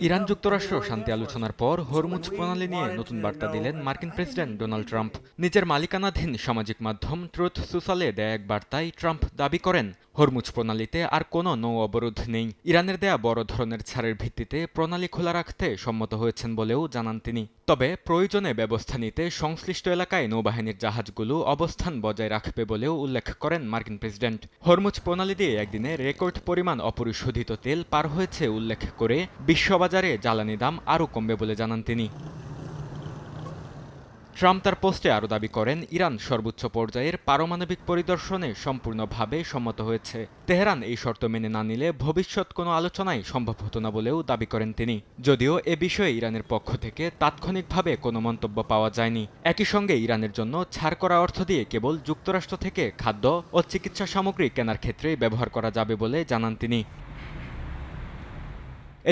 Iran যুক্তরাষ্ট্র শান্তি আলোচনার পর হরমুজ প্রণালী নিয়ে নতুন বার্তা দিলেন মার্কিন প্রেসিডেন্ট ডোনাল্ড ট্রাম্প। নিজের মালিকানাধীন সামাজিক মাধ্যম ট্রুথ সোশ্যালে দেয়া এক বার্তায় ট্রাম্প দাবি করেন, হরমুজ প্রণালীতে আর কোনো নৌ অবরোধ নেই। ইরানের দেয়া বড় ধরনের ছাড়ের ভিত্তিতে প্রণালী খোলা রাখতে সম্মত হয়েছেন বলেও জানান তিনি। তবে প্রয়োজনে ব্যবস্থা নিতে সংশ্লিষ্ট এলাকায় নৌবাহিনীর জাহাজগুলো অবস্থান বজায় রাখবে বলেও উল্লেখ করেন মার্কিন প্রেসিডেন্ট। হরমুজ প্রণালী দিয়ে একদিনে রেকর্ড পরিমাণ অপরিশোধিত তেল পার হয়েছে উল্লেখ করে বিশ্ববাজারে জ্বালানি দাম আরও কমবে বলে জানান তিনি। ট্রাম্প তার পোস্টে আরও দাবি করেন, ইরান সর্বোচ্চ পর্যায়ের পারমাণবিক পরিদর্শনে সম্পূর্ণভাবে সম্মত হয়েছে। তেহরান এই শর্ত মেনে না নিলে ভবিষ্যৎ কোনো আলোচনাই সম্ভব হতো না বলেও দাবি করেন তিনি। যদিও এ বিষয়ে ইরানের পক্ষ থেকে তাৎক্ষণিকভাবে কোনো মন্তব্য পাওয়া যায়নি। একই সঙ্গে ইরানের জন্য ছাড় করা অর্থ দিয়ে কেবল যুক্তরাষ্ট্র থেকে খাদ্য ও চিকিৎসা সামগ্রী কেনার ক্ষেত্রেই ব্যবহার করা যাবে বলে জানান তিনি।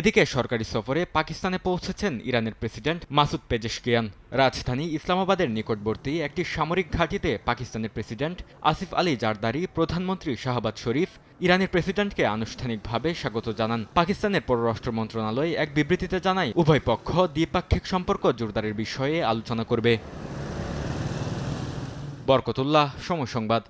এদিকে সরকারি সফরে পাকিস্তানে পৌঁছেছেন ইরানের প্রেসিডেন্ট মাসুদ পেজেশকিয়ান। রাজধানী ইসলামাবাদের নিকটবর্তী একটি সামরিক ঘাঁটিতে পাকিস্তানের প্রেসিডেন্ট আসিফ আলী জারদারি, প্রধানমন্ত্রী শাহবাজ শরীফ ইরানের প্রেসিডেন্টকে আনুষ্ঠানিকভাবে স্বাগত জানান। পাকিস্তানের পররাষ্ট্র মন্ত্রণালয় এক বিবৃতিতে জানায়, উভয় পক্ষ দ্বিপাক্ষিক সম্পর্ক জোরদারের বিষয়ে আলোচনা করবে। বরকতুল্লাহ, সময় সংবাদ।